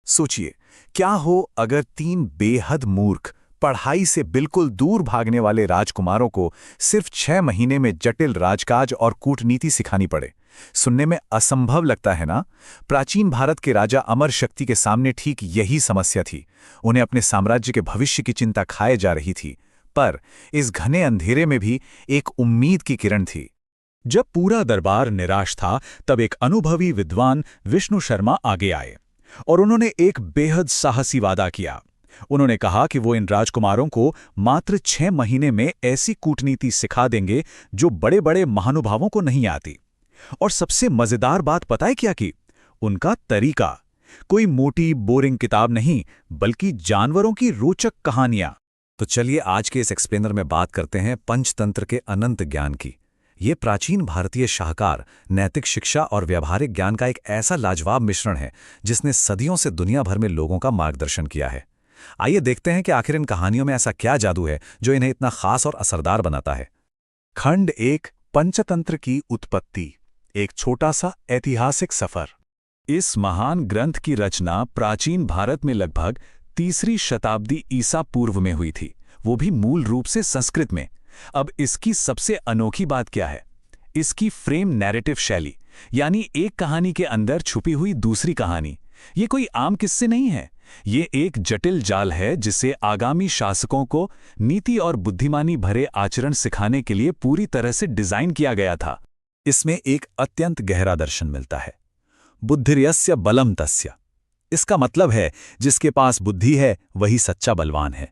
सोचिए, क्या हो अगर तीन बेहद मूर्ख, पढ़ाई से बिल्कुल दूर भागने वाले राजकुमारों को सिर्फ 6 महीने में जटिल राजकाज और कूटनीति सिखानी पड़े। सुनने में असंभव लगता है ना? प्राचीन भारत के राजा अमर शक्ति के सामने ठीक यही समस्या थी। उन्हें अपने साम्राज्य के भविष्य की चिंता खाए जा रही थी। पर इस घने अंधेरे में भी एक उम्मीद की किरण थी। जब पूरा दरबार निराश था, तब एक अनुभवी विद्वान विष्णु शर्मा आगे आए और उन्होंने एक बेहद साहसी वादा किया। उन्होंने कहा कि वो इन राजकुमारों को मात्र 6 महीने में ऐसी कूटनीति सिखा देंगे जो बड़े बड़े महानुभावों को नहीं आती। और सबसे मजेदार बात पता है क्या की? उनका तरीका कोई मोटी बोरिंग किताब नहीं, बल्कि जानवरों की रोचक कहानियां। तो चलिए आज के इस एक्सप्लेनर में बात करते हैं पंचतंत्र के अनंत ज्ञान की। ये प्राचीन भारतीय शाहकार, नैतिक शिक्षा और व्यावहारिक ज्ञान का एक ऐसा लाजवाब मिश्रण है जिसने सदियों से दुनिया भर में लोगों का मार्गदर्शन किया है। आइए देखते हैं कि आखिर इन कहानियों में ऐसा क्या जादू है जो इन्हें इतना खास और असरदार बनाता है। खंड 1, पंचतंत्र की उत्पत्ति, एक छोटा सा ऐतिहासिक सफर। इस महान ग्रंथ की रचना प्राचीन भारत में लगभग 3री शताब्दी ईसा पूर्व में हुई थी, वो भी मूल रूप से संस्कृत में। अब इसकी सबसे अनोखी बात क्या है? इसकी फ्रेम नैरेटिव शैली, यानी एक कहानी के अंदर छुपी हुई दूसरी कहानी। ये कोई आम किस्से नहीं है, ये एक जटिल जाल है जिसे आगामी शासकों को नीति और बुद्धिमानी भरे आचरण सिखाने के लिए पूरी तरह से डिजाइन किया गया था। इसमें एक अत्यंत गहरा दर्शन मिलता है, बुद्धिर्यस्य बलम तस्य। इसका मतलब है जिसके पास बुद्धि है वही सच्चा बलवान है।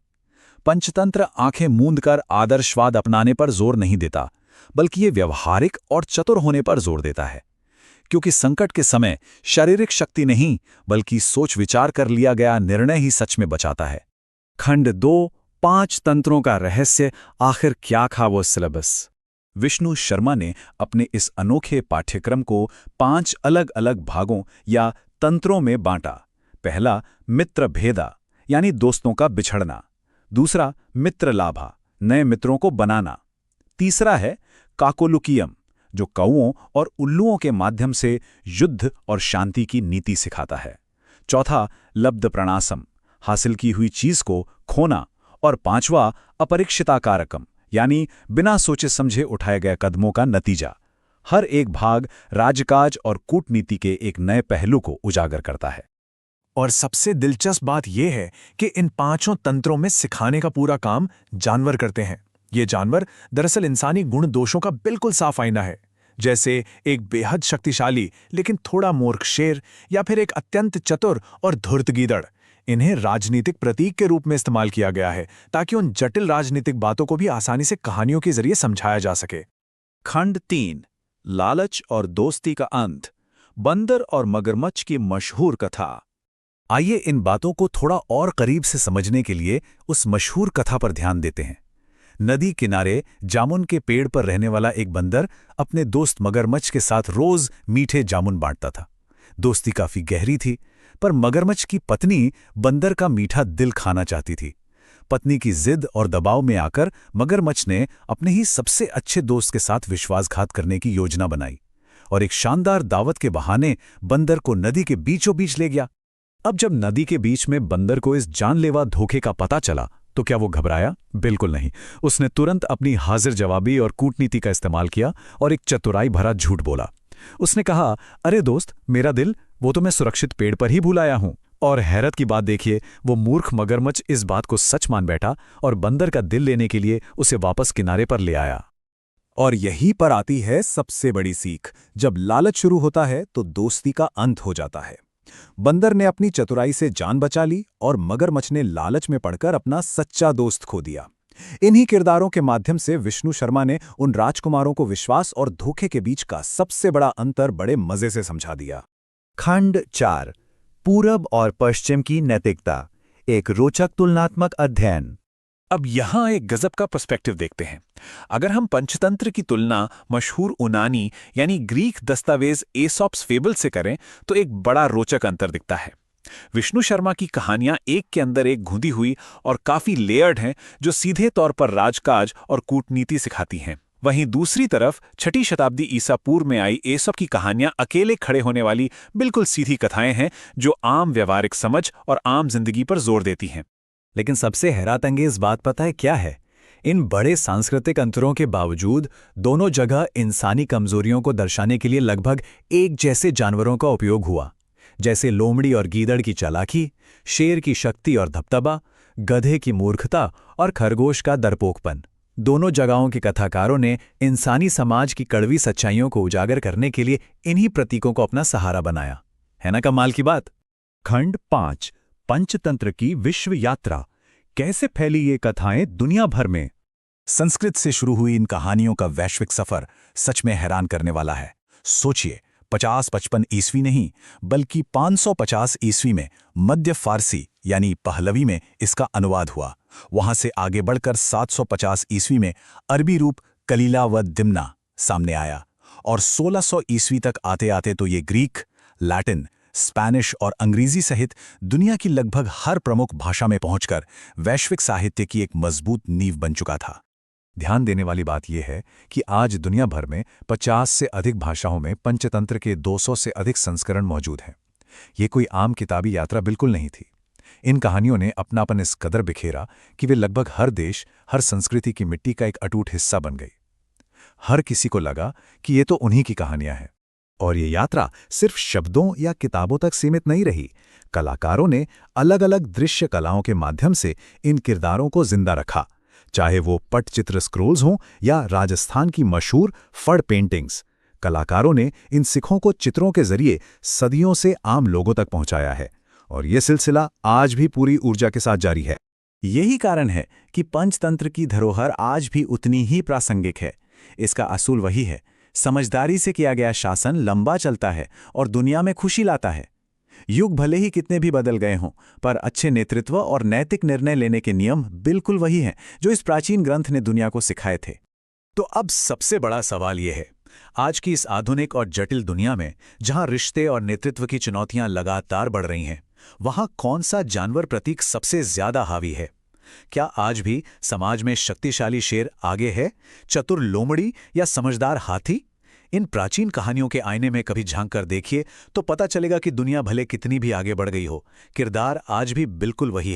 पंचतंत्र आंखें मूंद कर आदर्शवाद अपनाने पर जोर नहीं देता, बल्कि ये व्यवहारिक और चतुर होने पर जोर देता है, क्योंकि संकट के समय शारीरिक शक्ति नहीं बल्कि सोच विचार कर लिया गया निर्णय ही सच में बचाता है। खंड 2, 5 तंत्रों का रहस्य, आखिर क्या था वो सिलेबस? विष्णु शर्मा ने अपने इस अनोखे पाठ्यक्रम को 5 अलग अलग भागों या तंत्रों में बांटा। पहला, मित्र भेदा, यानी दोस्तों का बिछड़ना। दूसरा, मित्र लाभा, नए मित्रों को बनाना। तीसरा है काकोलुकियम, जो कौओं और उल्लुओं के माध्यम से युद्ध और शांति की नीति सिखाता है। चौथा, लब्ध प्रणासम, हासिल की हुई चीज को खोना। और पांचवा, अपरिक्षिताकारकम, यानी बिना सोचे समझे उठाए गए कदमों का नतीजा। हर एक भाग राजकाज और कूटनीति के एक नए पहलू को उजागर करता है। और सबसे दिलचस्प बात यह है कि इन 5 तंत्रों में सिखाने का पूरा काम जानवर करते हैं। ये जानवर दरअसल इंसानी गुण दोषों का बिल्कुल साफ आईना है, जैसे एक बेहद शक्तिशाली लेकिन थोड़ा मूर्ख शेर या फिर एक अत्यंत चतुर और धूर्त गीदड़। इन्हें राजनीतिक प्रतीक के रूप में इस्तेमाल किया गया है ताकि उन जटिल राजनीतिक बातों को भी आसानी से कहानियों के जरिए समझाया जा सके। खंड 3, लालच और दोस्ती का अंत, बंदर और मगरमच्छ की मशहूर कथा। आइए इन बातों को थोड़ा और करीब से समझने के लिए उस मशहूर कथा पर ध्यान देते हैं। नदी किनारे जामुन के पेड़ पर रहने वाला एक बंदर अपने दोस्त मगरमच्छ के साथ रोज मीठे जामुन बांटता था। दोस्ती काफी गहरी थी, पर मगरमच्छ की पत्नी बंदर का मीठा दिल खाना चाहती थी। पत्नी की जिद और दबाव में आकर मगरमच्छ ने अपने ही सबसे अच्छे दोस्त के साथ विश्वासघात करने की योजना बनाई और एक शानदार दावत के बहाने बंदर को नदी के बीचों बीच ले गया। अब जब नदी के बीच में बंदर को इस जानलेवा धोखे का पता चला तो क्या वो घबराया? बिल्कुल नहीं। उसने तुरंत अपनी हाजिर जवाबी और कूटनीति का इस्तेमाल किया और एक चतुराई भरा झूठ बोला। उसने कहा, अरे दोस्त, मेरा दिल वो तो मैं सुरक्षित पेड़ पर ही भूल आया हूं। और हैरत की बात देखिए, वो मूर्ख मगरमच्छ इस बात को सच मान बैठा और बंदर का दिल लेने के लिए उसे वापस किनारे पर ले आया। और यहीं पर आती है सबसे बड़ी सीख। जब लालच शुरू होता है तो दोस्ती का अंत हो जाता है। बंदर ने अपनी चतुराई से जान बचा ली और मगरमच्छ ने लालच में पड़कर अपना सच्चा दोस्त खो दिया। इन्हीं किरदारों के माध्यम से विष्णु शर्मा ने उन राजकुमारों को विश्वास और धोखे के बीच का सबसे बड़ा अंतर बड़े मजे से समझा दिया। खंड 4, पूरब और पश्चिम की नैतिकता, एक रोचक तुलनात्मक अध्ययन। अब यहां एक गजब का पर्सपेक्टिव देखते हैं। अगर हम पंचतंत्र की तुलना मशहूर यूनानी यानी ग्रीक दस्तावेज एसॉप्स फेबल से करें तो एक बड़ा रोचक अंतर दिखता है। विष्णु शर्मा की कहानियां एक के अंदर एक घुंधी हुई और काफी लेयर्ड हैं, जो सीधे तौर पर राजकाज और कूटनीति सिखाती हैं। वहीं दूसरी तरफ 6ठी शताब्दी ईसा पूर्व में आई एसोप की कहानियां अकेले खड़े होने वाली बिल्कुल सीधी कथाएं हैं जो आम व्यवहारिक समझ और आम जिंदगी पर जोर देती हैं। लेकिन सबसे हैरतअंगेज बात पता है क्या है? इन बड़े सांस्कृतिक अंतरों के बावजूद दोनों जगह इंसानी कमजोरियों को दर्शाने के लिए लगभग एक जैसे जानवरों का उपयोग हुआ, जैसे लोमड़ी और गीदड़ की चालाकी, शेर की शक्ति और धबतबा, गधे की मूर्खता और खरगोश का डरपोकपन। दोनों जगहों के कथाकारों ने इंसानी समाज की कड़वी सच्चाइयों को उजागर करने के लिए इन्हीं प्रतीकों को अपना सहारा बनाया। है ना कमाल की बात? खंड 5 पंचतंत्र की विश्व यात्रा। कैसे फैली ये कथाएं दुनिया भर में? संस्कृत से शुरू हुई इन कहानियों का वैश्विक सफर सच में हैरान करने वाला है। सोचिए, 50-55 ईस्वी नहीं बल्कि 550 ईस्वी में मध्य फारसी यानी पहलवी में इसका अनुवाद हुआ। वहां से आगे बढ़कर 750 ईस्वी में अरबी रूप कलीला व दिमना सामने आया और 1600 ईस्वी तक आते आते तो ये ग्रीक, लैटिन, स्पेनिश और अंग्रेजी सहित दुनिया की लगभग हर प्रमुख भाषा में पहुंचकर वैश्विक साहित्य की एक मजबूत नींव बन चुका था। ध्यान देने वाली बात यह है कि आज दुनिया भर में 50 से अधिक भाषाओं में पंचतंत्र के 200 से अधिक संस्करण मौजूद हैं। ये कोई आम किताबी यात्रा बिल्कुल नहीं थी। इन कहानियों ने अपनापन इस कदर बिखेरा कि वे लगभग हर देश, हर संस्कृति की मिट्टी का एक अटूट हिस्सा बन गई। हर किसी को लगा कि ये तो उन्हीं की कहानियां हैं। और ये यात्रा सिर्फ शब्दों या किताबों तक सीमित नहीं रही। कलाकारों ने अलग अलग दृश्य कलाओं के माध्यम से इन किरदारों को जिंदा रखा, चाहे वो पटचित्र स्क्रोल्स हों या राजस्थान की मशहूर फड़ पेंटिंग्स। कलाकारों ने इन सिखों को चित्रों के जरिए सदियों से आम लोगों तक पहुंचाया है और ये सिलसिला आज भी पूरी ऊर्जा के साथ जारी है। यही कारण है कि पंचतंत्र की धरोहर आज भी उतनी ही प्रासंगिक है। इसका असूल वही है, समझदारी से किया गया शासन लंबा चलता है और दुनिया में खुशी लाता है। युग भले ही कितने भी बदल गए हों, पर अच्छे नेतृत्व और नैतिक निर्णय लेने के नियम बिल्कुल वही हैं जो इस प्राचीन ग्रंथ ने दुनिया को सिखाए थे। तो अब सबसे बड़ा सवाल यह है, आज की इस आधुनिक और जटिल दुनिया में जहां रिश्ते और नेतृत्व की चुनौतियां लगातार बढ़ रही हैं, वहां कौन सा जानवर प्रतीक सबसे ज्यादा हावी है? क्या आज भी समाज में शक्तिशाली शेर आगे है, चतुर लोमड़ी या समझदार हाथी? इन प्राचीन कहानियों के आईने में कभी झांक कर देखिए तो पता चलेगा कि दुनिया भले कितनी भी आगे बढ़ गई हो, किरदार आज भी बिल्कुल वही है।